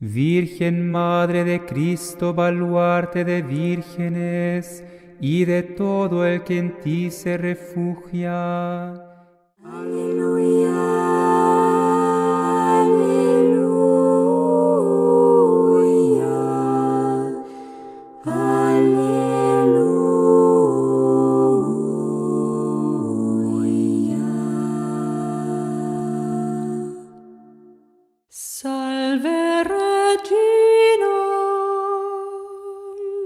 Virgen Madre de Cristo, baluarte de vírgenes y de todo el que en ti se refugia. Aleluya, aleluya, aleluya. Salve Regina,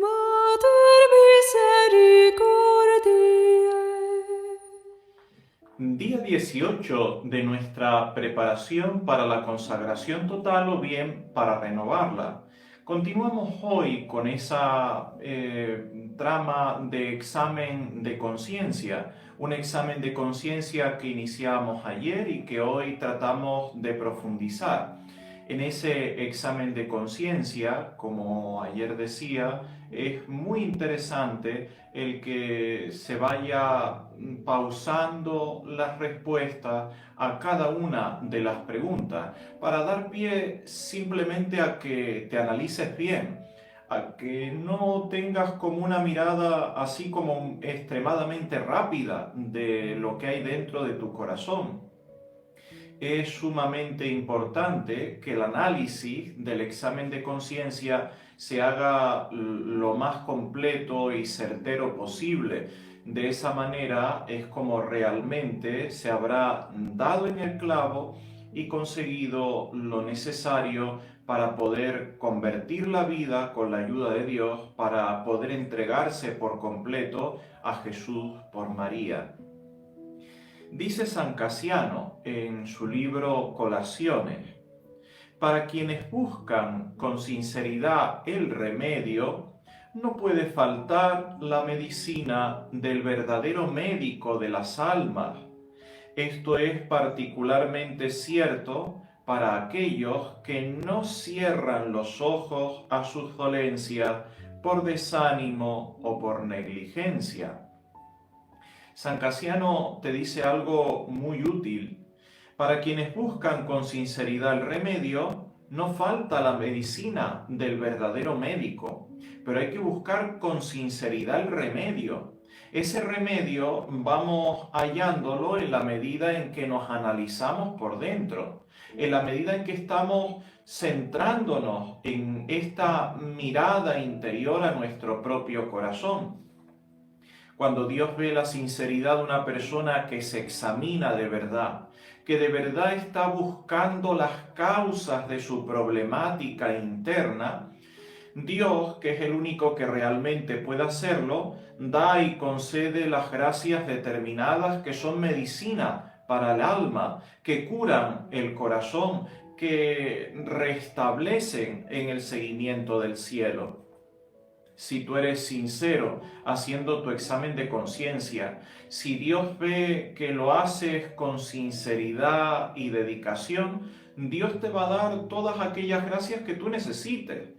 Mater Misericordiae. Día 18 de nuestra preparación para la consagración total o bien para renovarla. Continuamos hoy con esa trama de examen de conciencia, un examen de conciencia que iniciamos ayer y que hoy tratamos de profundizar. En ese examen de conciencia, como ayer decía, es muy interesante el que se vaya pausando las respuestas a cada una de las preguntas para dar pie simplemente a que te analices bien, a que no tengas como una mirada así como extremadamente rápida de lo que hay dentro de tu corazón. Es sumamente importante que el análisis del examen de conciencia se haga lo más completo y certero posible. De esa manera es como realmente se habrá dado en el clavo y conseguido lo necesario para poder convertir la vida con la ayuda de Dios, para poder entregarse por completo a Jesús por María. Dice San Casiano en su libro Colaciones: para quienes buscan con sinceridad el remedio, no puede faltar la medicina del verdadero médico de las almas. Esto es particularmente cierto para aquellos que no cierran los ojos a sus dolencias por desánimo o por negligencia. San Casiano te dice algo muy útil. Para quienes buscan con sinceridad el remedio, no falta la medicina del verdadero médico, pero hay que buscar con sinceridad el remedio. Ese remedio vamos hallándolo en la medida en que nos analizamos por dentro, en la medida en que estamos centrándonos en esta mirada interior a nuestro propio corazón. Cuando Dios ve la sinceridad de una persona que se examina de verdad, que de verdad está buscando las causas de su problemática interna, Dios, que es el único que realmente puede hacerlo, da y concede las gracias determinadas que son medicina para el alma, que curan el corazón, que restablecen en el seguimiento del cielo. Si tú eres sincero haciendo tu examen de conciencia, si Dios ve que lo haces con sinceridad y dedicación, Dios te va a dar todas aquellas gracias que tú necesites,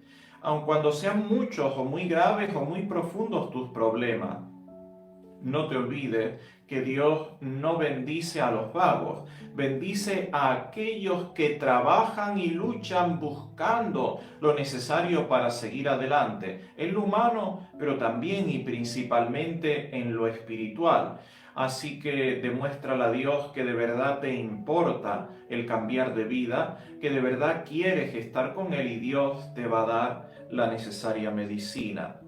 aun cuando sean muchos o muy graves o muy profundos tus problemas. No te olvides que Dios no bendice a los vagos, bendice a aquellos que trabajan y luchan buscando lo necesario para seguir adelante, en lo humano, pero también y principalmente en lo espiritual. Así que demuéstrale a Dios que de verdad te importa el cambiar de vida, que de verdad quieres estar con Él y Dios te va a dar la necesaria medicina.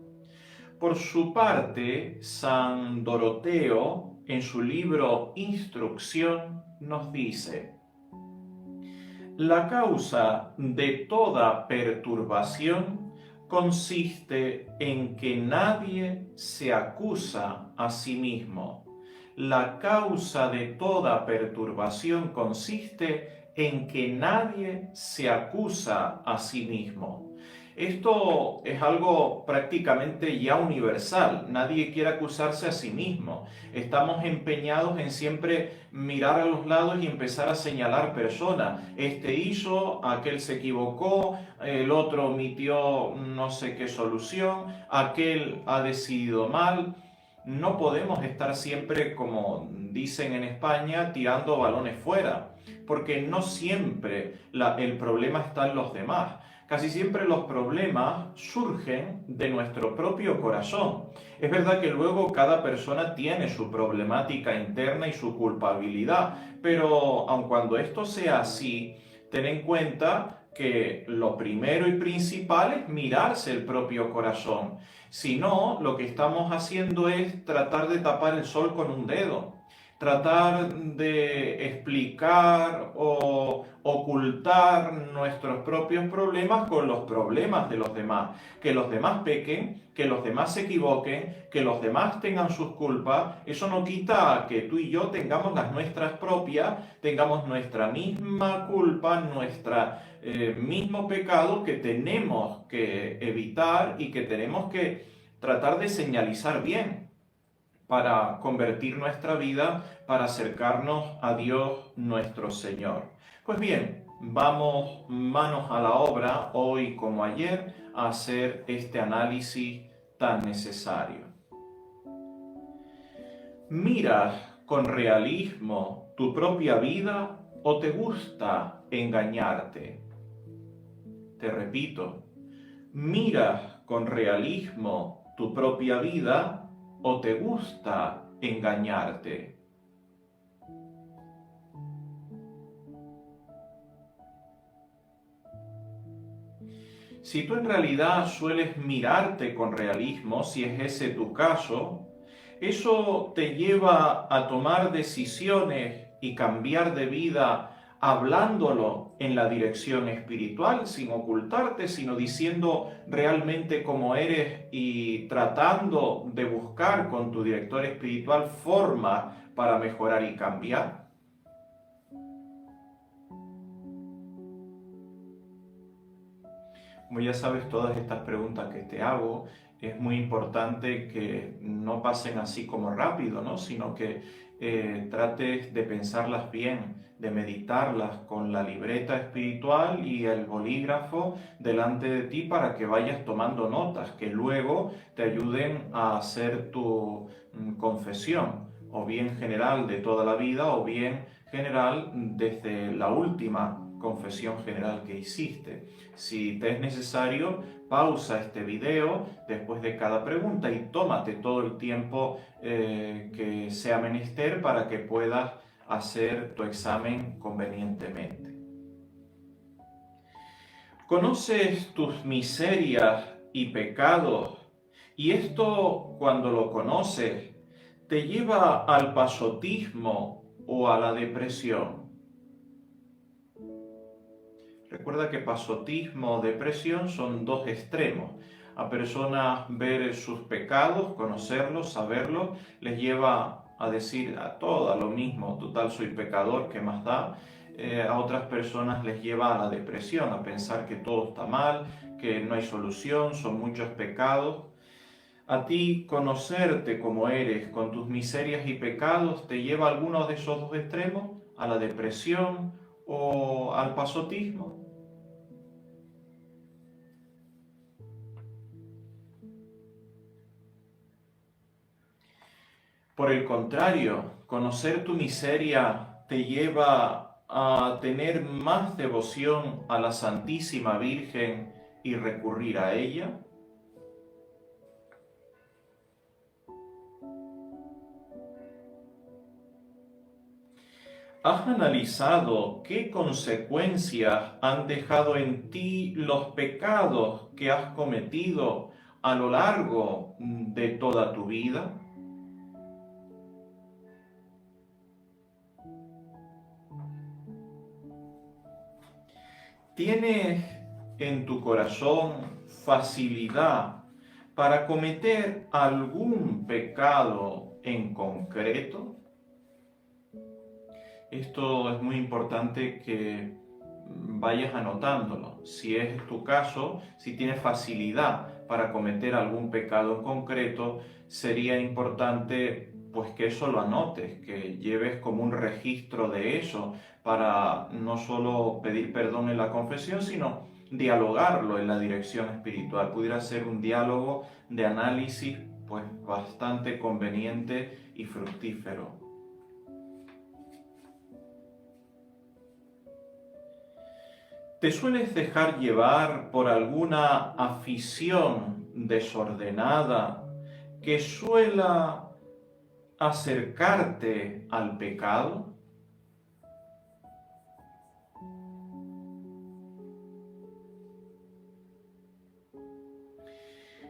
Por su parte, San Doroteo, en su libro Instrucción, nos dice: la causa de toda perturbación consiste en que nadie se acusa a sí mismo. La causa de toda perturbación consiste en que nadie se acusa a sí mismo. Esto es algo prácticamente ya universal. Nadie quiere acusarse a sí mismo. Estamos empeñados en siempre mirar a los lados y empezar a señalar personas. Este hizo, aquel se equivocó, el otro omitió no sé qué solución, aquel ha decidido mal. No podemos estar siempre, como dicen en España, tirando balones fuera, porque no siempre el problema está en los demás. Casi siempre los problemas surgen de nuestro propio corazón. Es verdad que luego cada persona tiene su problemática interna y su culpabilidad, pero aun cuando esto sea así, ten en cuenta que lo primero y principal es mirarse el propio corazón. Si no, lo que estamos haciendo es tratar de tapar el sol con un dedo, tratar de explicar o ocultar nuestros propios problemas con los problemas de los demás. Que los demás pequen, que los demás se equivoquen, que los demás tengan sus culpas, eso no quita que tú y yo tengamos las nuestras propias, tengamos nuestra misma culpa, nuestro mismo pecado que tenemos que evitar y que tenemos que tratar de señalizar bien para convertir nuestra vida, para acercarnos a Dios nuestro Señor. Pues bien, vamos manos a la obra, hoy como ayer, a hacer este análisis tan necesario. ¿Miras con realismo tu propia vida o te gusta engañarte? Te repito, ¿miras con realismo tu propia vida o te gusta engañarte? Si tú en realidad sueles mirarte con realismo, si es ese tu caso, eso te lleva a tomar decisiones y cambiar de vida hablándolo en la dirección espiritual, sin ocultarte, sino diciendo realmente cómo eres y tratando de buscar con tu director espiritual formas para mejorar y cambiar. Como ya sabes, todas estas preguntas que te hago, es muy importante que no pasen así como rápido, ¿no? Sino que trates de pensarlas bien, de meditarlas con la libreta espiritual y el bolígrafo delante de ti para que vayas tomando notas que luego te ayuden a hacer tu confesión, o bien general de toda la vida, o bien general desde la última confesión general que hiciste. Si te es necesario, pausa este video después de cada pregunta y tómate todo el tiempo que sea menester para que puedas hacer tu examen convenientemente. ¿Conoces tus miserias y pecados? Y esto, cuando lo conoces, ¿te lleva al pasotismo o a la depresión? Recuerda que pasotismo o depresión son dos extremos. A personas ver sus pecados, conocerlos, saberlos, les lleva a decir a todas lo mismo, total soy pecador, ¿qué más da? A otras personas les lleva a la depresión, a pensar que todo está mal, que no hay solución, son muchos pecados. A ti conocerte como eres, con tus miserias y pecados, ¿te lleva a alguno de esos dos extremos? ¿A la depresión o al pasotismo? Por el contrario, conocer tu miseria te lleva a tener más devoción a la Santísima Virgen y recurrir a ella. ¿Has analizado qué consecuencias han dejado en ti los pecados que has cometido a lo largo de toda tu vida? ¿Tienes en tu corazón facilidad para cometer algún pecado en concreto? Esto es muy importante que vayas anotándolo. Si es tu caso, si tienes facilidad para cometer algún pecado en concreto, sería importante pues que eso lo anotes, que lleves como un registro de eso para no solo pedir perdón en la confesión, sino dialogarlo en la dirección espiritual. Pudiera ser un diálogo de análisis pues bastante conveniente y fructífero. ¿Te sueles dejar llevar por alguna afición desordenada que suela acercarte al pecado?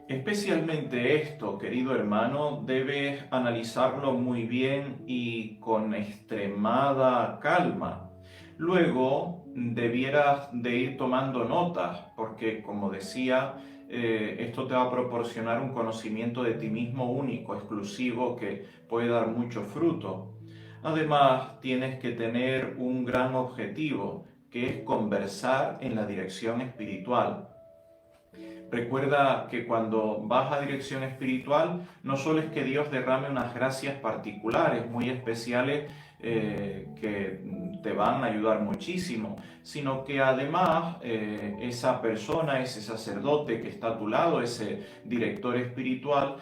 Especialmente esto, querido hermano, debes analizarlo muy bien y con extremada calma. Luego debieras de ir tomando notas, porque como decía, esto te va a proporcionar un conocimiento de ti mismo único, exclusivo, que puede dar mucho fruto. Además, tienes que tener un gran objetivo, que es conversar en la dirección espiritual. Recuerda que cuando vas a dirección espiritual, no solo es que Dios derrame unas gracias particulares, muy especiales, que te van a ayudar muchísimo, sino que además esa persona, ese sacerdote que está a tu lado, ese director espiritual,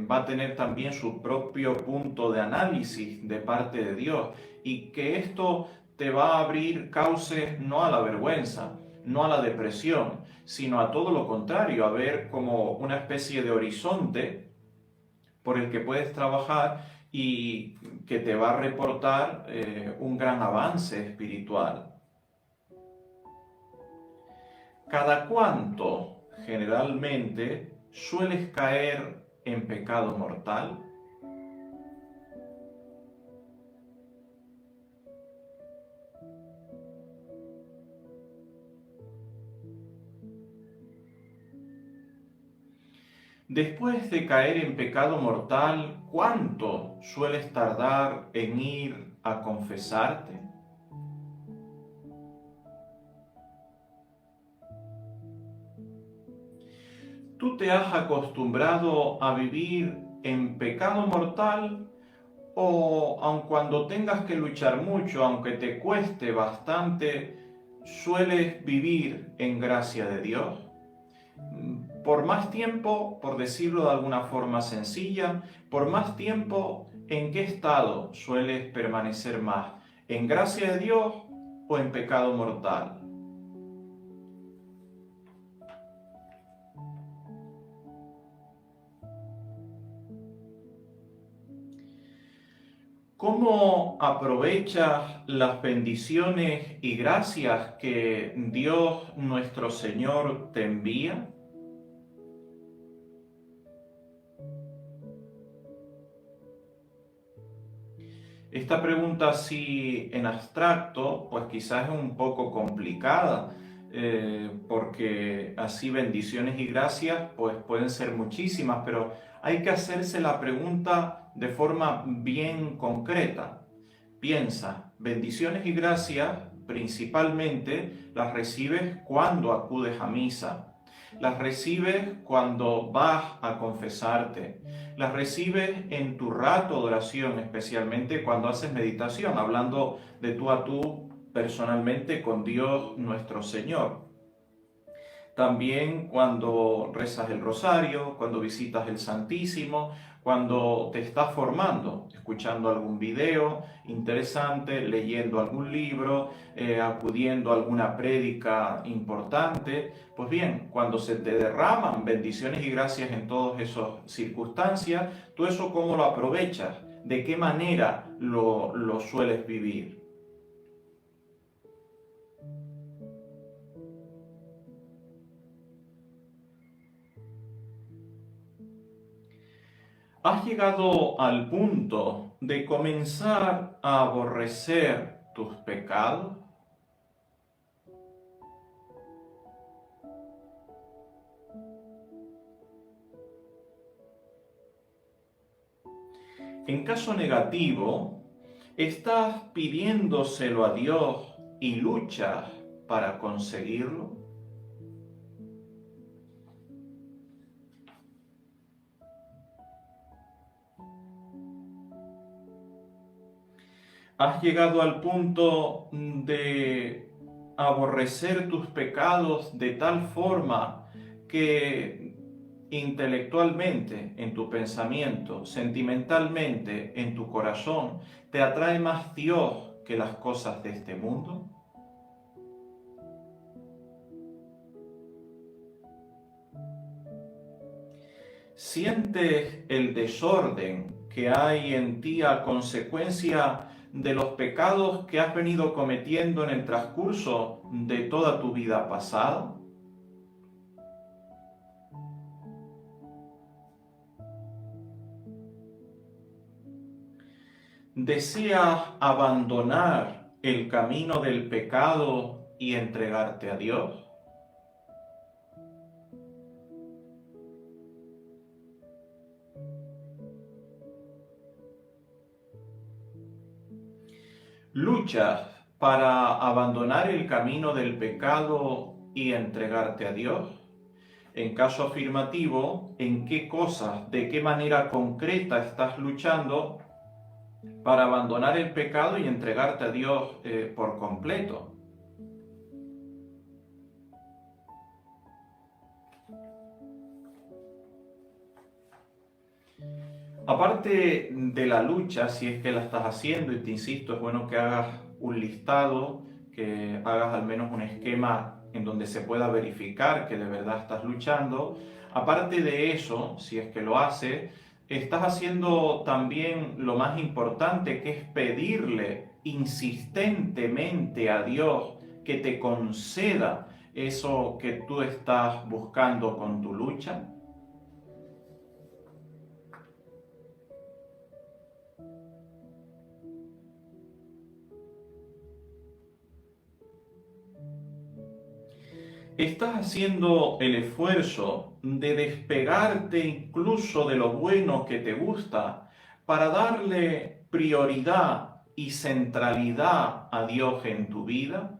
va a tener también su propio punto de análisis de parte de Dios, y que esto te va a abrir cauces no a la vergüenza, no a la depresión, sino a todo lo contrario, a ver como una especie de horizonte por el que puedes trabajar y que te va a reportar un gran avance espiritual. ¿Cada cuánto generalmente sueles caer en pecado mortal? Después de caer en pecado mortal, ¿cuánto sueles tardar en ir a confesarte? ¿Tú te has acostumbrado a vivir en pecado mortal, o aun cuando tengas que luchar mucho, aunque te cueste bastante, sueles vivir en gracia de Dios? Por más tiempo, por decirlo de alguna forma sencilla, por más tiempo, ¿en qué estado sueles permanecer más? ¿En gracia de Dios o en pecado mortal? ¿Cómo aprovechas las bendiciones y gracias que Dios nuestro Señor te envía? Esta pregunta así en abstracto, pues quizás es un poco complicada, porque así bendiciones y gracias pues pueden ser muchísimas, pero hay que hacerse la pregunta de forma bien concreta. Piensa, bendiciones y gracias principalmente las recibes cuando acudes a misa. Las recibes cuando vas a confesarte. Las recibes en tu rato de oración, especialmente cuando haces meditación, hablando de tú a tú personalmente con Dios nuestro Señor. También cuando rezas el rosario, cuando visitas el Santísimo, cuando te estás formando, escuchando algún video interesante, leyendo algún libro, acudiendo a alguna prédica importante. Pues bien, cuando se te derraman bendiciones y gracias en todas esas circunstancias, ¿tú eso cómo lo aprovechas? ¿De qué manera lo sueles vivir? ¿Has llegado al punto de comenzar a aborrecer tus pecados? En caso negativo, ¿estás pidiéndoselo a Dios y luchas para conseguirlo? ¿Has llegado al punto de aborrecer tus pecados de tal forma que intelectualmente, en tu pensamiento, sentimentalmente, en tu corazón, te atrae más Dios que las cosas de este mundo? ¿Sientes el desorden que hay en ti a consecuencia de los pecados que has venido cometiendo en el transcurso de toda tu vida pasada? ¿Deseas abandonar el camino del pecado y entregarte a Dios? ¿Luchas para abandonar el camino del pecado y entregarte a Dios? En caso afirmativo, ¿en qué cosas, de qué manera concreta estás luchando para abandonar el pecado y entregarte a Dios por completo? Aparte de la lucha, si es que la estás haciendo, y te insisto, es bueno que hagas un listado, que hagas al menos un esquema en donde se pueda verificar que de verdad estás luchando. Aparte de eso, si es que lo haces, estás haciendo también lo más importante, que es pedirle insistentemente a Dios que te conceda eso que tú estás buscando con tu lucha. ¿Estás haciendo el esfuerzo de despegarte incluso de lo bueno que te gusta para darle prioridad y centralidad a Dios en tu vida?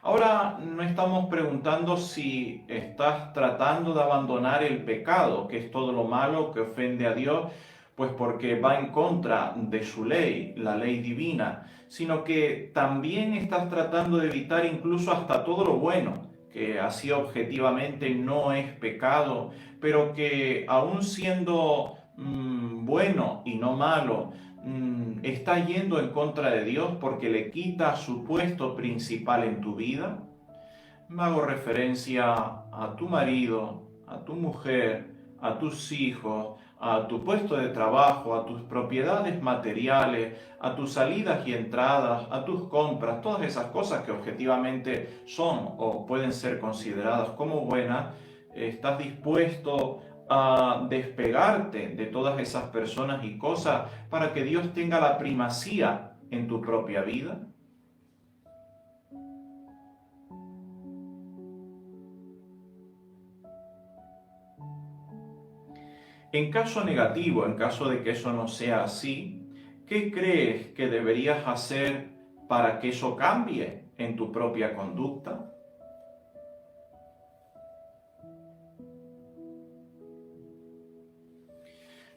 Ahora no estamos preguntando si estás tratando de abandonar el pecado, que es todo lo malo que ofende a Dios, pues porque va en contra de su ley, la ley divina, sino que también estás tratando de evitar incluso hasta todo lo bueno, que así objetivamente no es pecado, pero que aún siendo bueno y no malo, está yendo en contra de Dios porque le quita su puesto principal en tu vida. Me hago referencia a tu marido, a tu mujer, a tus hijos, a tu puesto de trabajo, a tus propiedades materiales, a tus salidas y entradas, a tus compras, todas esas cosas que objetivamente son o pueden ser consideradas como buenas. ¿Estás dispuesto a despegarte de todas esas personas y cosas para que Dios tenga la primacía en tu propia vida? En caso negativo, en caso de que eso no sea así, ¿qué crees que deberías hacer para que eso cambie en tu propia conducta?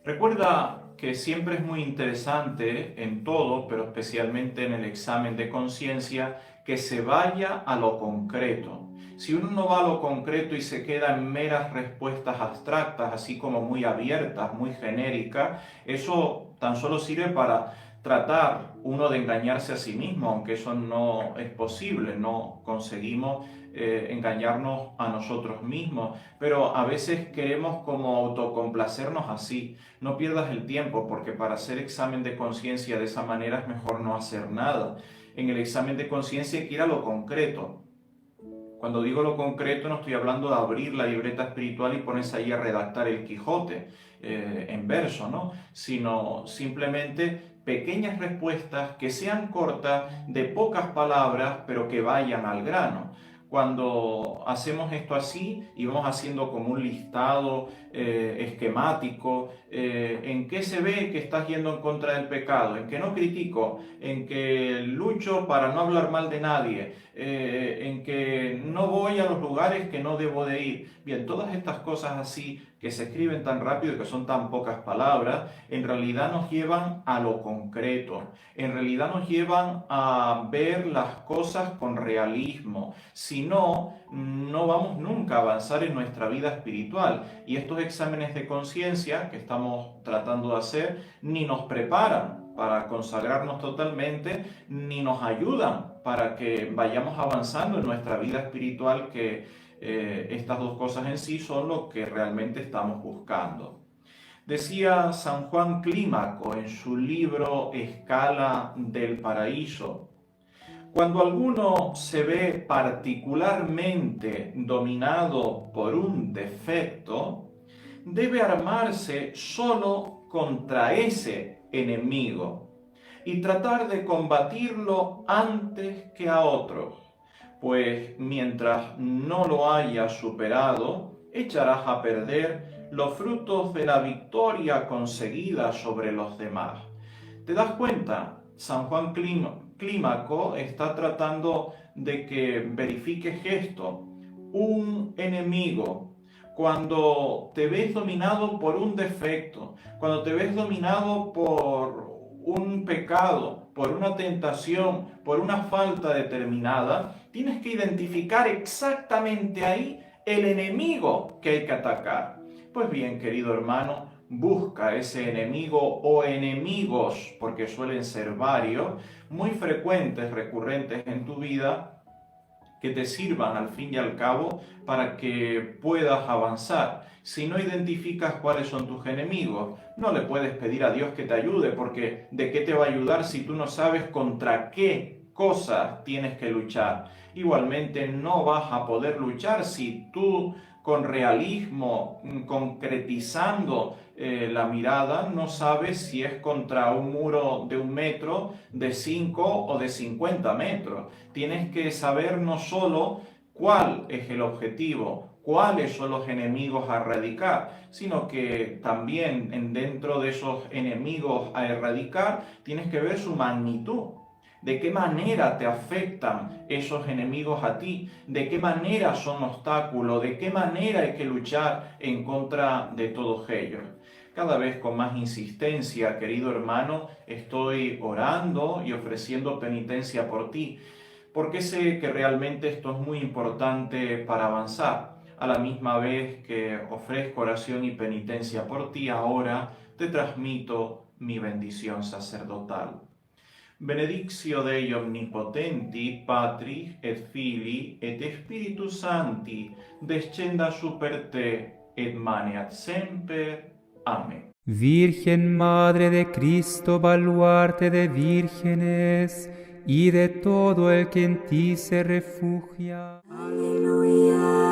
Recuerda que siempre es muy interesante en todo, pero especialmente en el examen de conciencia, que se vaya a lo concreto. Si uno no va a lo concreto y se queda en meras respuestas abstractas, así como muy abiertas, muy genéricas, eso tan solo sirve para tratar uno de engañarse a sí mismo, aunque eso no es posible, no conseguimos engañarnos a nosotros mismos, pero a veces queremos como autocomplacernos así. No pierdas el tiempo, porque para hacer examen de conciencia de esa manera es mejor no hacer nada. En el examen de conciencia hay que ir a lo concreto. Cuando digo lo concreto no estoy hablando de abrir la libreta espiritual y ponerse ahí a redactar el Quijote en verso, ¿no? Sino simplemente pequeñas respuestas que sean cortas, de pocas palabras, pero que vayan al grano. Cuando hacemos esto así y vamos haciendo como un listado esquemático, en qué se ve que estás yendo en contra del pecado, en que no critico, en que lucho para no hablar mal de nadie, en que no voy a los lugares que no debo de ir. Bien, todas estas cosas así que se escriben tan rápido y que son tan pocas palabras, en realidad nos llevan a lo concreto, en realidad nos llevan a ver las cosas con realismo. Si no, no vamos nunca a avanzar en nuestra vida espiritual. Y estos exámenes de conciencia que estamos tratando de hacer ni nos preparan para consagrarnos totalmente, ni nos ayudan para que vayamos avanzando en nuestra vida espiritual, que estas dos cosas en sí son lo que realmente estamos buscando. Decía San Juan Clímaco en su libro Escala del Paraíso: cuando alguno se ve particularmente dominado por un defecto, debe armarse solo contra ese enemigo y tratar de combatirlo antes que a otros, pues mientras no lo hayas superado, echarás a perder los frutos de la victoria conseguida sobre los demás. ¿Te das cuenta? San Juan Clímaco está tratando de que verifiques esto. Un enemigo, cuando te ves dominado por un defecto, cuando te ves dominado por un pecado, por una tentación, por una falta determinada, tienes que identificar exactamente ahí el enemigo que hay que atacar. Pues bien, querido hermano, busca ese enemigo o enemigos, porque suelen ser varios, muy frecuentes, recurrentes en tu vida, que te sirvan al fin y al cabo para que puedas avanzar. Si no identificas cuáles son tus enemigos, no le puedes pedir a Dios que te ayude, porque ¿de qué te va a ayudar si tú no sabes contra qué cosas tienes que luchar? Igualmente no vas a poder luchar si tú con realismo, concretizando la mirada, no sabes si es contra un muro de 1 metro, de 5 o de 50 metros. Tienes que saber no solo cuál es el objetivo, cuáles son los enemigos a erradicar, sino que también dentro de esos enemigos a erradicar tienes que ver su magnitud. ¿De qué manera te afectan esos enemigos a ti? ¿De qué manera son obstáculos? ¿De qué manera hay que luchar en contra de todos ellos? Cada vez con más insistencia, querido hermano, estoy orando y ofreciendo penitencia por ti, porque sé que realmente esto es muy importante para avanzar. A la misma vez que ofrezco oración y penitencia por ti, ahora te transmito mi bendición sacerdotal. Benedictio Dei Omnipotenti, Patris et Filii et Spiritus Sancti, descenda super te et maneat semper. Amén. Virgen Madre de Cristo, baluarte de vírgenes y de todo el que en ti se refugia. Alleluia.